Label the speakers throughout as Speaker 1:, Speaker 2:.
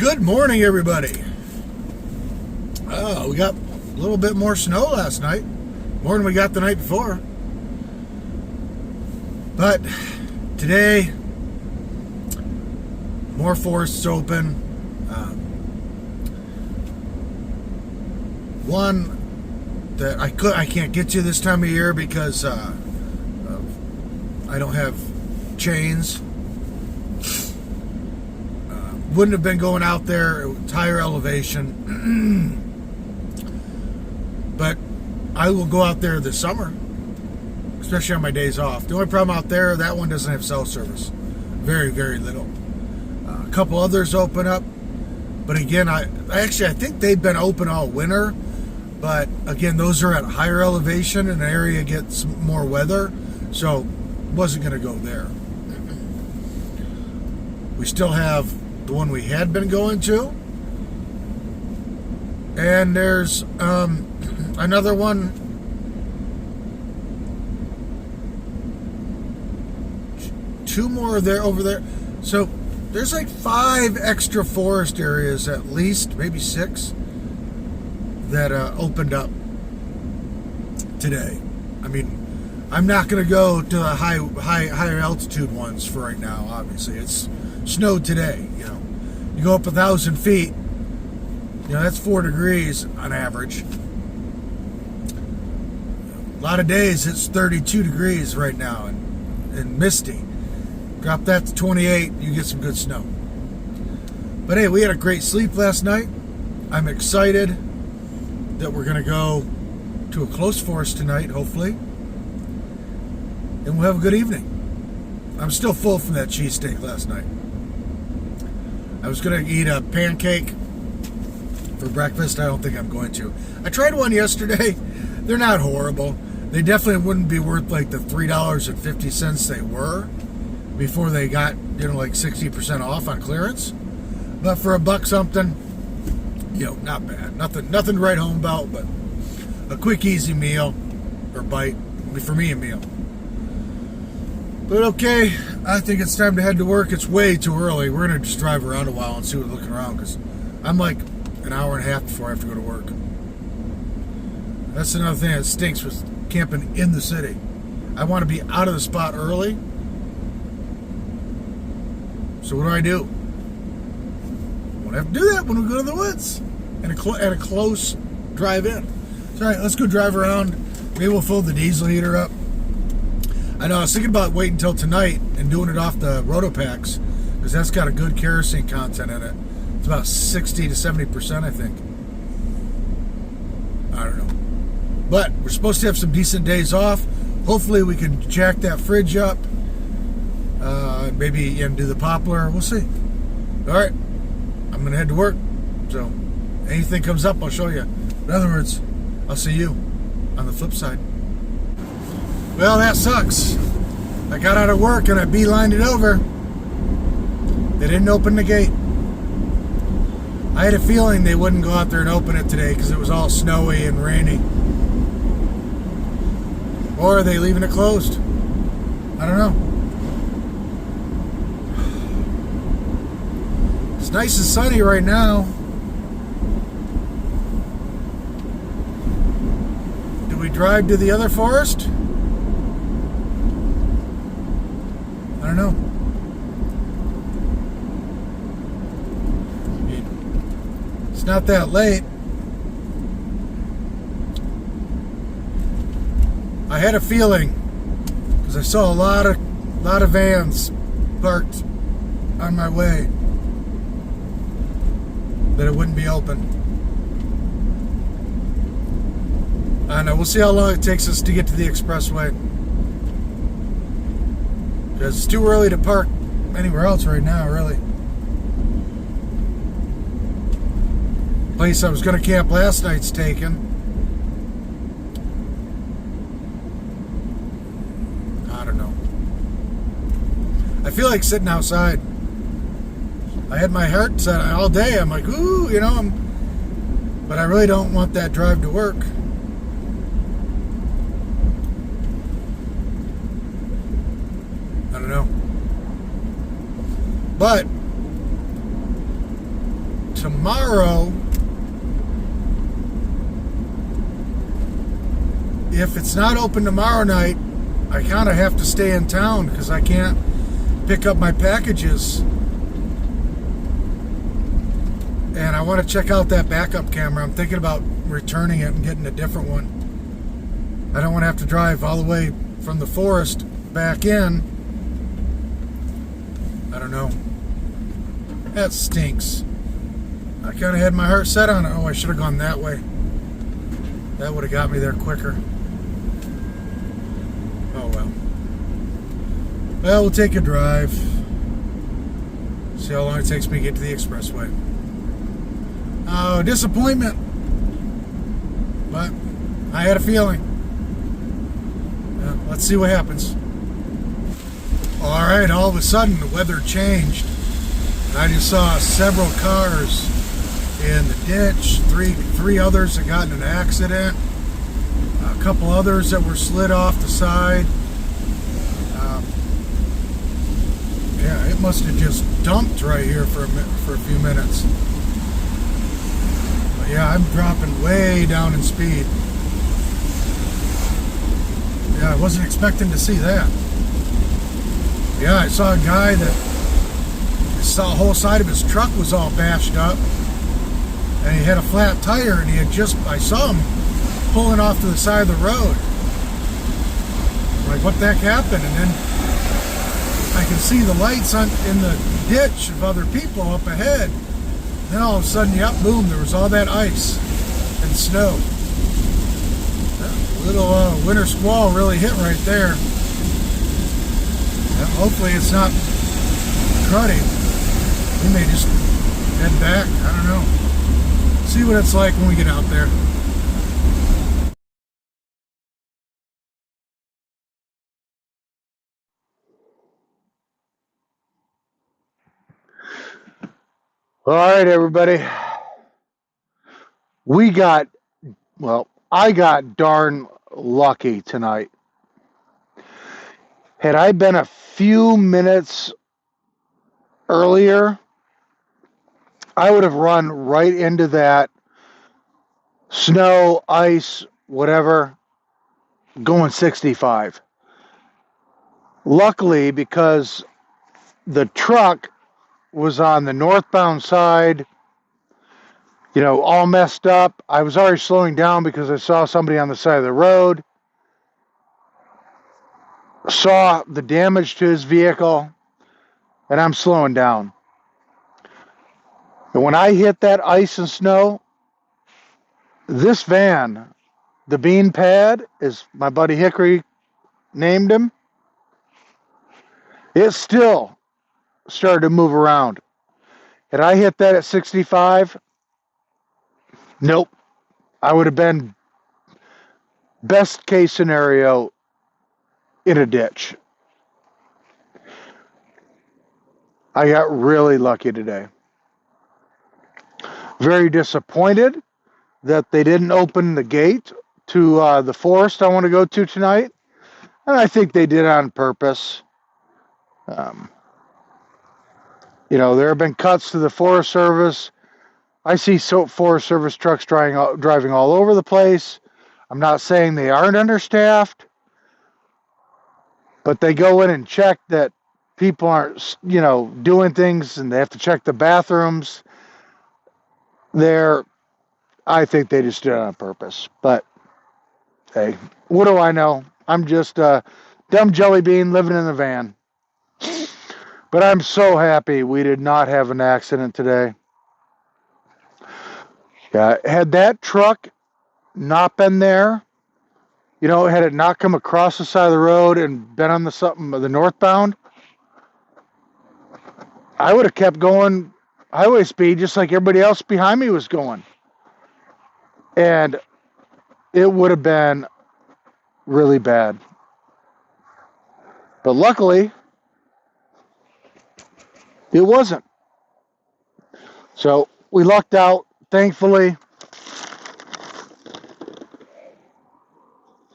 Speaker 1: Good morning, everybody. We got a little bit more snow last night, more than we got the night before. But today, more forests open. One that I can't get to this time of year because I don't have chains. Wouldn't have been going out there. It's higher elevation. But I will go out there this summer, especially on my days off. The only problem out there, that one doesn't have cell service. Very, very little. A couple others open up. But again, I think they've been open all winter. But again, those are at higher elevation and the area gets more weather. So wasn't going to go there. We still have the one we had been going to, and there's another one two more there over there. So there's like 5 extra forest areas, at least maybe 6, that opened up today. I mean, I'm not going to go to the higher altitude ones for right now. Obviously, it's snowed today. You go up 1,000 feet. That's 4 degrees on average. A lot of days it's 32 degrees right now and misty. Drop that to 28, you get some good snow. But hey, we had a great sleep last night. I'm excited that we're going to go to a close forest tonight, hopefully. And we'll have a good evening. I'm still full from that cheesesteak last night. I was going to eat a pancake for breakfast. I don't think I'm going to. I tried one yesterday. They're not horrible. They definitely wouldn't be worth like the $3.50 they were before they got, like 60% off on clearance. But for $1 something, not bad. Nothing to write home about, but a quick, easy meal or bite. For me, a meal. But okay, I think it's time to head to work. It's way too early. We're going to just drive around a while and see what's looking around, because I'm like an hour and a half before I have to go to work. That's another thing that stinks with camping in the city. I want to be out of the spot early. So what do? I won't have to do that when we go to the woods and a close drive in. All right, let's go drive around. Maybe we'll fill the diesel heater up. I know, I was thinking about waiting until tonight and doing it off the Rotopacks, because that's got a good kerosene content in it. It's about 60 to 70%, I think. I don't know. But we're supposed to have some decent days off. Hopefully we can jack that fridge up. Maybe do the poplar. We'll see. All right. I'm going to head to work. So anything comes up, I'll show you. In other words, I'll see you on the flip side. Well, that sucks. I got out of work and I beelined it over. They didn't open the gate. I had a feeling they wouldn't go out there and open it today because it was all snowy and rainy. Or are they leaving it closed? I don't know. It's nice and sunny right now. Do we drive to the other forest? I don't know. It's not that late. I had a feeling, because I saw a lot of vans parked on my way, that it wouldn't be open. I don't know. We'll see how long it takes us to get to the expressway. Because it's too early to park anywhere else right now, really. Place I was going to camp last night's taken. I don't know. I feel like sitting outside. I had my heart set all day. I'm like, ooh, but I really don't want that drive to work. I don't know. But tomorrow, if it's not open tomorrow night, I kind of have to stay in town because I can't pick up my packages. And I want to check out that backup camera. I'm thinking about returning it and getting a different one. I don't want to have to drive all the way from the forest back in. I don't know. That stinks. I kind of had my heart set on it. Oh, I should have gone that way. That would have got me there quicker. Oh, well. Well, we'll take a drive. See how long it takes me to get to the expressway. Oh, disappointment. But I had a feeling. Let's see what happens. All right, all of a sudden the weather changed. And I just saw several cars in the ditch. Three others that got in an accident. A couple others that were slid off the side. Yeah, it must have just dumped right here for a few minutes. But yeah, I'm dropping way down in speed. Yeah, I wasn't expecting to see that. Yeah, I saw a guy that the whole side of his truck was all bashed up, and he had a flat tire, and I saw him pulling off to the side of the road. Like, what the heck happened? And then I can see the lights in the ditch of other people up ahead. Then all of a sudden, yep, boom, there was all that ice and snow. That little winter squall really hit right there. Yeah, hopefully it's not cruddy. We may just head back. I don't know. See what it's like when we get out there. All right, everybody. I got darn lucky tonight. Had I been a few minutes earlier, I would have run right into that snow, ice, whatever, going 65. Luckily, because the truck was on the northbound side, all messed up. I was already slowing down because I saw somebody on the side of the road, saw the damage to his vehicle, and I'm slowing down. And when I hit that ice and snow, this van, the bean pad, as my buddy Hickory named him, it still started to move around. Had I hit that at 65, nope. I would have been best case scenario in a ditch. I got really lucky today. Very disappointed that they didn't open the gate to the forest I want to go to tonight. And I think they did on purpose. There have been cuts to the Forest Service. I see Forest Service trucks driving all over the place. I'm not saying they aren't understaffed, but they go in and check that people aren't, doing things, and they have to check the bathrooms there. I think they just did it on purpose. But, hey, what do I know? I'm just a dumb jellybean living in the van. But I'm so happy we did not have an accident today. Yeah, had that truck not been there, had it not come across the side of the road and been on the northbound, I would have kept going highway speed just like everybody else behind me was going. And it would have been really bad. But luckily, it wasn't. So we lucked out, thankfully.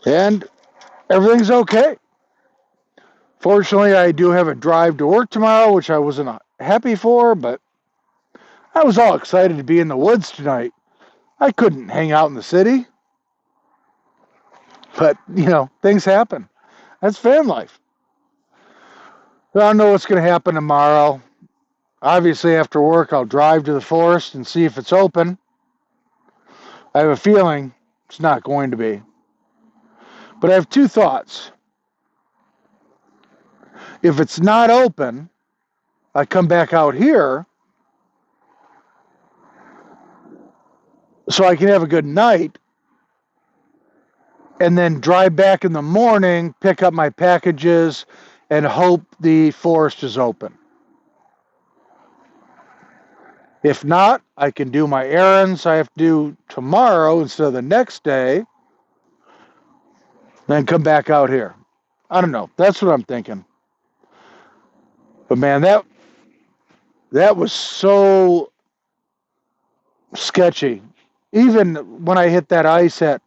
Speaker 1: And everything's okay. Fortunately, I do have a drive to work tomorrow, which I wasn't happy for, but I was all excited to be in the woods tonight. I couldn't hang out in the city. But, things happen. That's van life. I don't know what's going to happen tomorrow. Obviously, after work, I'll drive to the forest and see if it's open. I have a feeling it's not going to be. But I have two thoughts. If it's not open, I come back out here so I can have a good night and then drive back in the morning, pick up my packages, and hope the forest is open. If not, I can do my errands I have to do tomorrow instead of the next day, then come back out here. I don't know. That's what I'm thinking. But man, that was so sketchy. Even when I hit that ice at,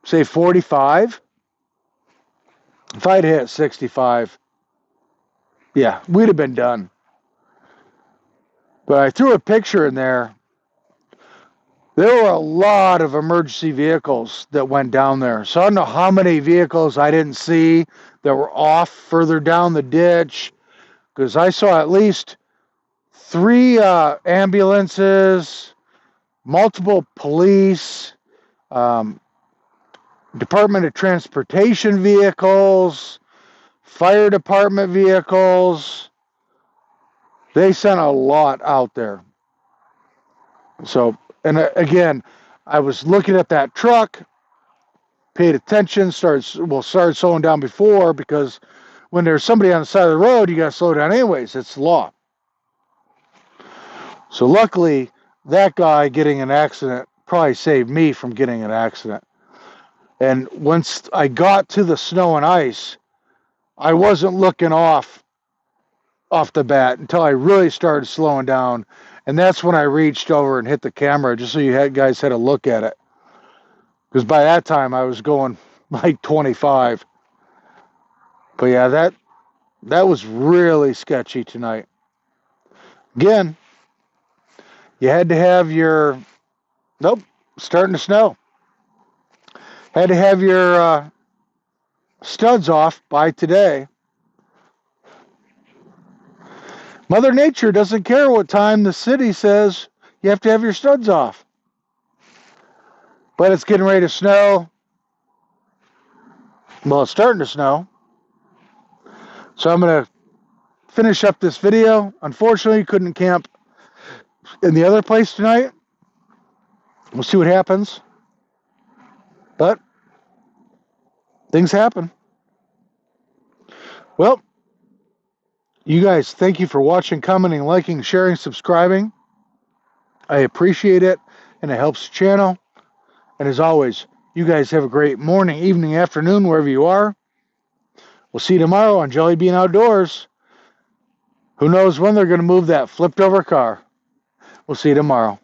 Speaker 1: say, 45, if I'd hit 65, yeah, we'd have been done. But I threw a picture in there. There were a lot of emergency vehicles that went down there. So I don't know how many vehicles I didn't see that were off further down the ditch, because I saw at least 3 ambulances, multiple police, Department of Transportation vehicles, fire department vehicles. They sent a lot out there. So, and again, I was looking at that truck, paid attention, started slowing down before, because when there's somebody on the side of the road, you got to slow down anyways. It's the law. So luckily, that guy getting an accident probably saved me from getting an accident. And once I got to the snow and ice, I wasn't looking off the bat until I really started slowing down. And that's when I reached over and hit the camera, just so you guys had a look at it. Because by that time, I was going like 25. But yeah, that was really sketchy tonight. Again, you had to have your... Nope, starting to snow. Had to have your studs off by today. Mother Nature doesn't care what time the city says you have to have your studs off. But it's getting ready to snow. Well, it's starting to snow. So I'm going to finish up this video. Unfortunately, couldn't camp in the other place tonight. We'll see what happens. But things happen. Well, you guys, thank you for watching, commenting, liking, sharing, subscribing. I appreciate it, and it helps the channel. And as always, you guys have a great morning, evening, afternoon, wherever you are. We'll see you tomorrow on Jellybean Outdoors. Who knows when they're going to move that flipped over car. We'll see you tomorrow.